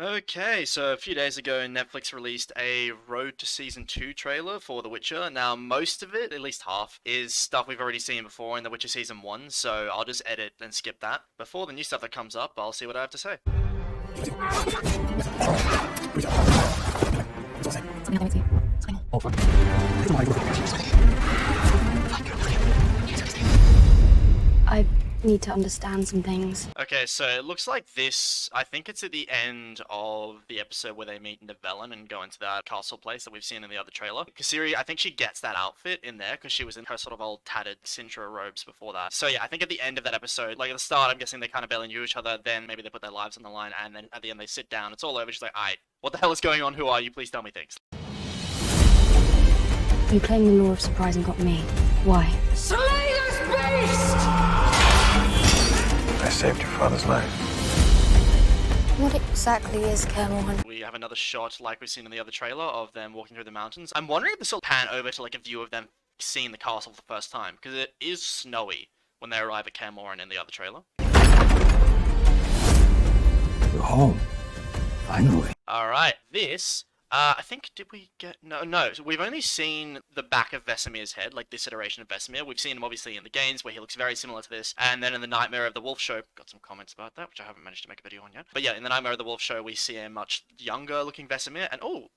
Okay, so a few days ago, Netflix released a Road to Season 2 trailer for The Witcher. Now, most of it, at least half, is stuff we've already seen before in The Witcher Season 1, so I'll just edit and skip that. Before the new stuff that comes up, I'll see what I have to say. I need to understand some things. Okay, so it looks like this, I think it's at the end of the episode where they meet Nivellen and go into that castle place that we've seen in the other trailer. Ciri, I think she gets that outfit in there because she was in her sort of old tattered Sintra robes before that. So yeah, I think at the end of that episode, like at the start, I'm guessing they kind of barely knew each other, then maybe they put their lives on the line, and then at the end they sit down, it's all over, she's like, alright, what the hell is going on, who are you, please tell me things. You claim the law of surprise and got me. Why? Slay this beast! I saved your father's life. What exactly is Kaer Morhen? We have another shot like we've seen in the other trailer of them walking through the mountains. I'm wondering if this will pan over to like a view of them seeing the castle for the first time, because it is snowy when they arrive at Kaer Morhen in the other trailer. You're home. Finally. Alright, this... I think, did we get... No, so we've only seen the back of Vesemir's head, like this iteration of Vesemir. We've seen him obviously in the games, where he looks very similar to this, and then in the Nightmare of the Wolf show, got some comments about that, which I haven't managed to make a video on yet. But yeah, in the Nightmare of the Wolf show, we see a much younger looking Vesemir, and oh,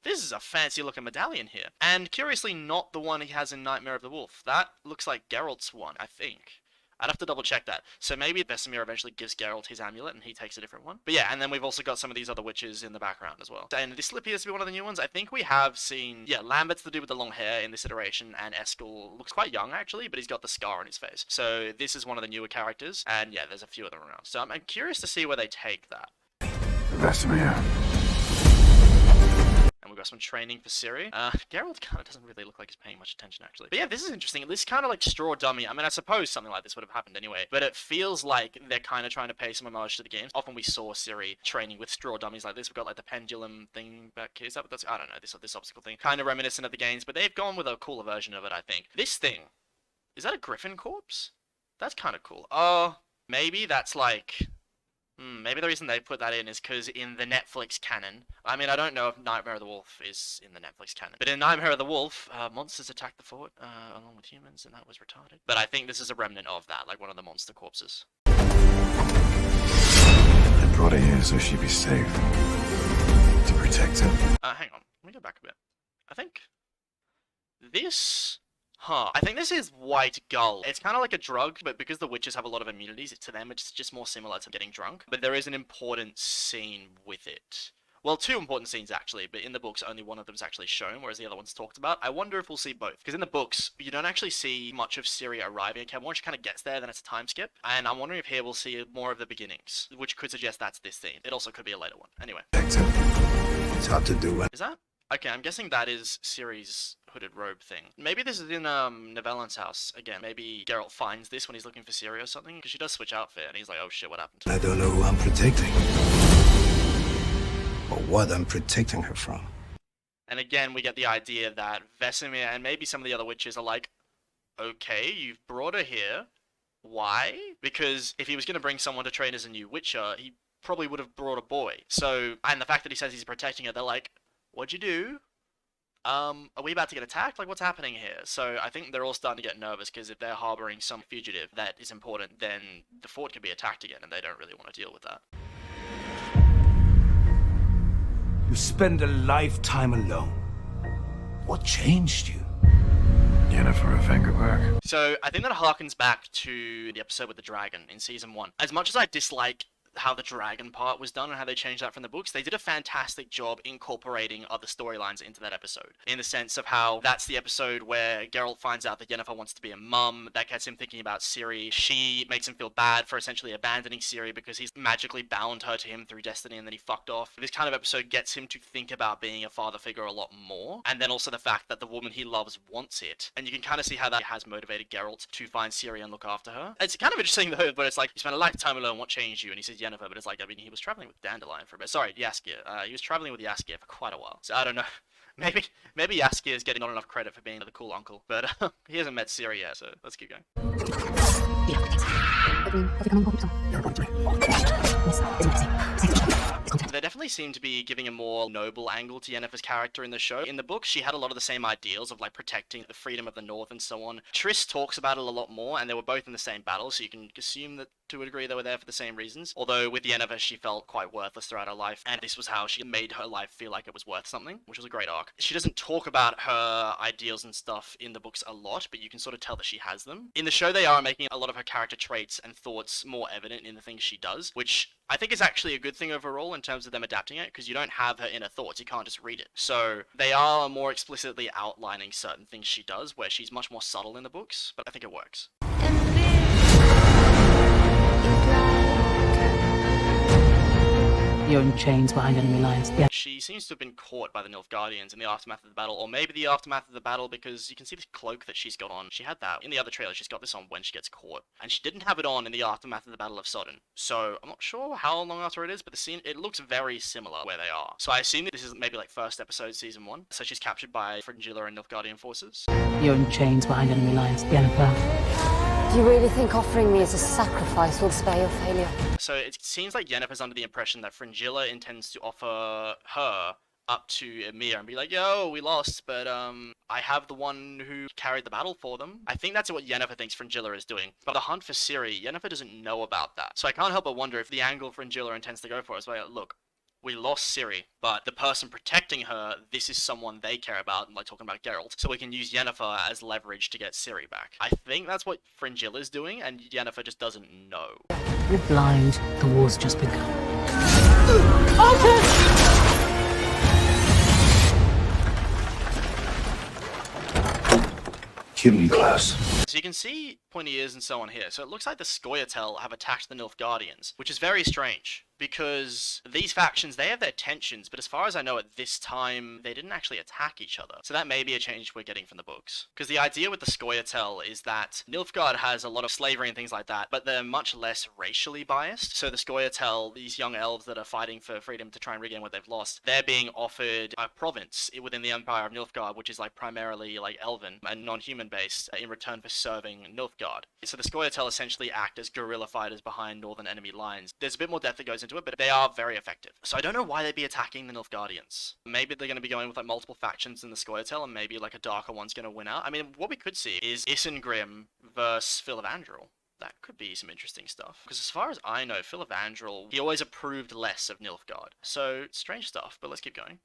this is a fancy looking medallion here. And curiously, not the one he has in Nightmare of the Wolf. That looks like Geralt's one, I think. I'd have to double check that. So maybe Vesemir eventually gives Geralt his amulet and he takes a different one. But yeah, and then we've also got some of these other witches in the background as well. And this appears to be one of the new ones. I think we have seen, yeah, Lambert's the dude with the long hair in this iteration, and Eskel looks quite young actually, but he's got the scar on his face. So this is one of the newer characters, and yeah, there's a few of them around. So I'm curious to see where they take that. Vesemir. And we've got some training for Ciri. Geralt kind of doesn't really look like he's paying much attention, actually. But yeah, this is interesting. This kind of like straw dummy. I mean, I suppose something like this would have happened anyway. But it feels like they're kind of trying to pay some homage to the games. Often we saw Ciri training with straw dummies like this. We've got like the pendulum thing back here. Is that what that's... I don't know. This obstacle thing. Kind of reminiscent of the games. But they've gone with a cooler version of it, I think. This thing. Is that a griffin corpse? That's kind of cool. Oh, maybe that's like... maybe the reason they put that in is because in the Netflix canon, I mean, I don't know if Nightmare of the Wolf is in the Netflix canon, but in Nightmare of the Wolf, monsters attacked the fort along with humans, and that was retarded. But I think this is a remnant of that, like one of the monster corpses. I brought her here so she'd be safe. To protect her. Hang on, let me go back a bit. I think this... I think this is White Gull. It's kind of like a drug, but because the witches have a lot of immunities, to them it's just more similar to getting drunk. But there is an important scene with it. Well, two important scenes actually, but in the books only one of them is actually shown, whereas the other one's talked about. I wonder if we'll see both, because in the books you don't actually see much of Ciri arriving at Kaer Morhen. She kind of gets there, then it's a time skip, and I'm wondering if here we'll see more of the beginnings, which could suggest that's this scene. It also could be a later one. Anyway. Protect her. It's hard to do it. Is that? Okay, I'm guessing that is Ciri's hooded robe thing. Maybe this is in Nivellen's house again. Maybe Geralt finds this when he's looking for Ciri or something, because she does switch outfit, and he's like, oh shit, what happened? I don't know who I'm protecting. Or what I'm protecting her from. And again, we get the idea that Vesemir and maybe some of the other witches are like, okay, you've brought her here. Why? Because if he was going to bring someone to train as a new Witcher, he probably would have brought a boy. So, and the fact that he says he's protecting her, they're like, what'd you do? Are we about to get attacked? Like, what's happening here? So I think they're all starting to get nervous, because if they're harboring some fugitive that is important, then the fort could be attacked again, and they don't really want to deal with that. You spend a lifetime alone. What changed you? Yennefer of Vengerberg. So I think that harkens back to the episode with the dragon in season 1. As much as I dislike how the dragon part was done and how they changed that from the books, they did a fantastic job incorporating other storylines into that episode. In the sense of how that's the episode where Geralt finds out that Yennefer wants to be a mum, that gets him thinking about Ciri. She makes him feel bad for essentially abandoning Ciri because he's magically bound her to him through destiny and then he fucked off. This kind of episode gets him to think about being a father figure a lot more. And then also the fact that the woman he loves wants it. And you can kind of see how that has motivated Geralt to find Ciri and look after her. It's kind of interesting though, but it's like, you spent a lifetime alone, what changed you? And he says Yennefer, but it's like, I mean, he was traveling with Dandelion for a bit. Sorry, Jaskier. He was traveling with Jaskier for quite a while. So I don't know. Maybe Jaskier is getting not enough credit for being the cool uncle, but he hasn't met Ciri yet, so let's keep going. There definitely seem to be giving a more noble angle to Yennefer's character in the show. In the book, she had a lot of the same ideals of like protecting the freedom of the North and so on. Triss talks about it a lot more, and they were both in the same battle, so you can assume that to a degree they were there for the same reasons. Although with Yennefer, she felt quite worthless throughout her life, and this was how she made her life feel like it was worth something, which was a great arc. She doesn't talk about her ideals and stuff in the books a lot, but you can sort of tell that she has them. In the show, they are making a lot of her character traits and thoughts more evident in the things she does, which I think is actually a good thing overall in terms of them adapting it, because you don't have her inner thoughts, you can't just read it. So they are more explicitly outlining certain things she does, where she's much more subtle in the books, but I think it works. You're in chains behind enemy lines. Yeah. She seems to have been caught by the Nilfgaardians in the aftermath of the battle, or maybe the aftermath of the battle, because you can see this cloak that she's got on. She had that in the other trailer. She's got this on when she gets caught, and she didn't have it on in the aftermath of the Battle of Sodden. So I'm not sure how long after it is, but the scene, it looks very similar where they are. So I assume that this is maybe like first episode season 1. So she's captured by Fringilla and Nilfgaardian forces. You're in chains behind enemy lines. Yennefer. Do you really think offering me as a sacrifice will spare your failure? So it seems like Yennefer's under the impression that Fringilla intends to offer her up to Ymir and be like, yo, we lost, but I have the one who carried the battle for them. I think that's what Yennefer thinks Fringilla is doing. But the hunt for Ciri, Yennefer doesn't know about that. So I can't help but wonder if the angle Fringilla intends to go for is like, look, we lost Ciri, but the person protecting her, this is someone they care about, like talking about Geralt, so we can use Yennefer as leverage to get Ciri back. I think that's what Fringilla's doing, and Yennefer just doesn't know. You're blind. The war's just begun. Human class. So you can see pointy ears and so on here. So it looks like the Scoia'tael have attacked the Nilfgaardians, which is very strange, because these factions, they have their tensions, but as far as I know at this time, they didn't actually attack each other. So that may be a change we're getting from the books. Because the idea with the Scoia'tael is that Nilfgaard has a lot of slavery and things like that, but they're much less racially biased. So the Scoia'tael, these young elves that are fighting for freedom to try and regain what they've lost, they're being offered a province within the Empire of Nilfgaard, which is like primarily like elven and non-human based, in return for serving Nilfgaard. So the Scoia'tael essentially act as guerrilla fighters behind northern enemy lines. There's a bit more depth that goes into it, but they are very effective. So I don't know why they'd be attacking the Nilfgaardians. Maybe they're going to be going with like multiple factions in the Scoia'tael, and maybe like a darker one's going to win out. I mean, what we could see is Isengrim versus Filavandrel. That could be some interesting stuff. Because as far as I know, Filavandrel, he always approved less of Nilfgaard. So, strange stuff, but let's keep going.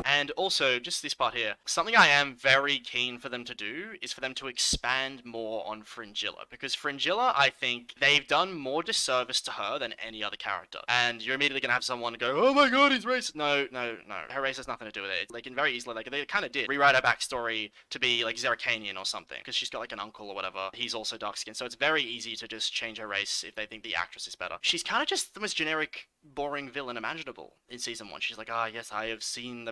And also, just this part here, something I am very keen for them to do is for them to expand more on Fringilla. Because Fringilla, I think, they've done more disservice to her than any other character. And you're immediately going to have someone go, oh my god, he's racist. No. Her race has nothing to do with it. They can very easily, like, they kind of did rewrite her backstory to be, like, Zerrikanian or something. Because she's got, like, an uncle or whatever. He's also dark-skinned. So it's very easy to just change her race if they think the actress is better. She's kind of just the most generic, boring villain imaginable in season 1. She's like, yes, I've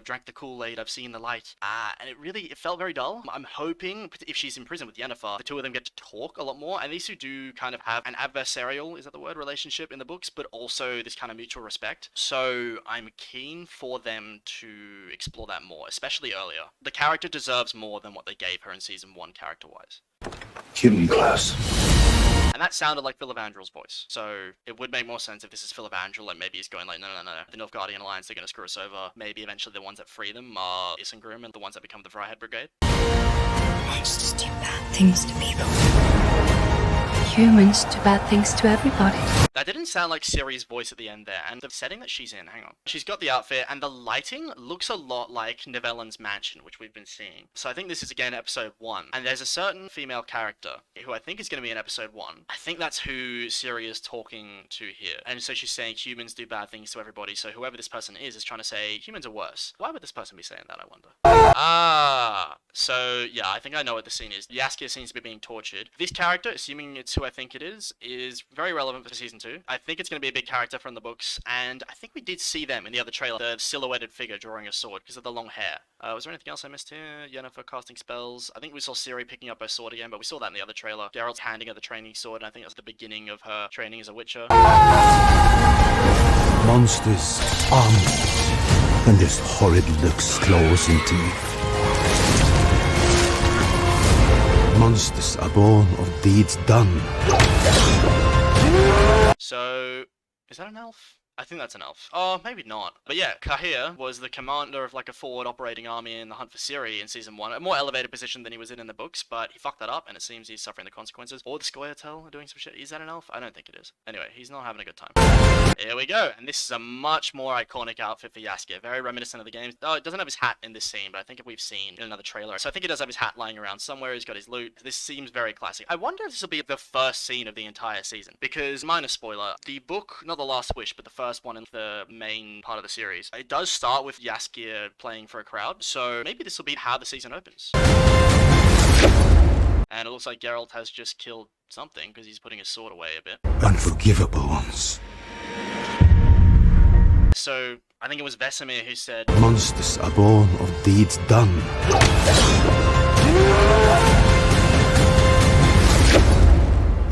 drank the Kool-Aid, I've seen the light. And it felt very dull. I'm hoping, if she's in prison with Yennefer, the two of them get to talk a lot more, and these two do kind of have an adversarial, is that the word, relationship in the books, but also this kind of mutual respect. So I'm keen for them to explore that more, especially earlier. The character deserves more than what they gave her in season 1 character-wise. Human class. And that sounded like Filavandrel's voice. So it would make more sense if this is Filavandrel and maybe he's going like, no. The Nilfgaardian Alliance, they're going to screw us over. Maybe eventually the ones that free them are Isengrim and the ones that become the Vryheid Brigade. Monsters do bad things to people. Humans do bad things to everybody. That didn't sound like Ciri's voice at the end there, and the setting that she's in, hang on. She's got the outfit, and the lighting looks a lot like Nivellen's mansion, which we've been seeing. So I think this is again episode 1, and there's a certain female character who I think is going to be in episode 1. I think that's who Ciri is talking to here. And so she's saying humans do bad things to everybody, so whoever this person is trying to say humans are worse. Why would this person be saying that, I wonder? So yeah, I think I know what the scene is. Jaskier seems to be being tortured. This character, assuming it's who I think it is very relevant for season 2. I think it's going to be a big character from the books, and I think we did see them in the other trailer, the silhouetted figure drawing a sword because of the long hair. Was there anything else I missed here? Yennefer casting spells. I think we saw Ciri picking up her sword again, but we saw that in the other trailer. Geralt's handing her the training sword, and I think that's the beginning of her training as a witcher. Monsters armed, and this horrid looks claws and teeth. Monsters are born of deeds done. So, is that an elf? I think that's an elf. Oh, maybe not. But yeah, Kahir was the commander of like a forward operating army in the Hunt for Ciri in season 1. A more elevated position than he was in the books, but he fucked that up, and it seems he's suffering the consequences. Or the Scoia'tael are doing some shit. Is that an elf? I don't think it is. Anyway, he's not having a good time. Here we go, and this is a much more iconic outfit for Jaskier. Very reminiscent of the games. Oh, it doesn't have his hat in this scene, but I think we've seen in another trailer. So I think he does have his hat lying around somewhere. He's got his loot. This seems very classic. I wonder if this will be the first scene of the entire season, because, minor spoiler, the book, not The Last Wish, but the first one in the main part of the series, it does start with Jaskier playing for a crowd, so maybe this will be how the season opens. And it looks like Geralt has just killed something, because he's putting his sword away a bit. Unforgivable ones. So, I think it was Vesemir who said, Monsters are born of deeds done.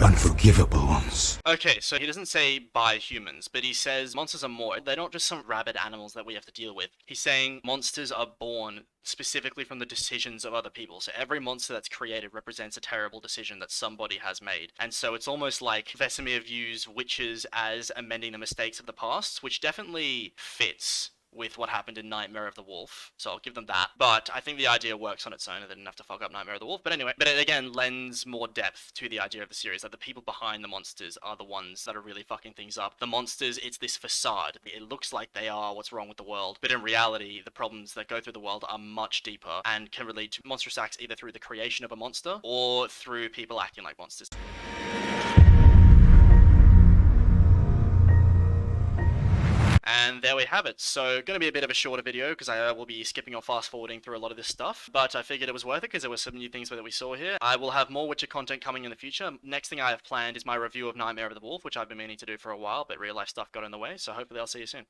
Unforgivable ones. okay, so he doesn't say by humans, but he says monsters are more. They're not just some rabid animals that we have to deal with. He's saying monsters are born specifically from the decisions of other people. So every monster that's created represents a terrible decision that somebody has made. And so it's almost like Vesemir views witches as amending the mistakes of the past, which definitely fits with what happened in Nightmare of the Wolf, so I'll give them that. But I think the idea works on its own, and they didn't have to fuck up Nightmare of the Wolf. But anyway, but it again lends more depth to the idea of the series, that the people behind the monsters are the ones that are really fucking things up. The monsters, it's this facade. It looks like they are what's wrong with the world, but in reality, the problems that go through the world are much deeper and can relate to monstrous acts either through the creation of a monster or through people acting like monsters. And there we have it. So, going to be a bit of a shorter video because I will be skipping or fast forwarding through a lot of this stuff. But I figured it was worth it because there were some new things that we saw here. I will have more Witcher content coming in the future. Next thing I have planned is my review of Nightmare of the Wolf, which I've been meaning to do for a while, but real life stuff got in the way. So hopefully I'll see you soon.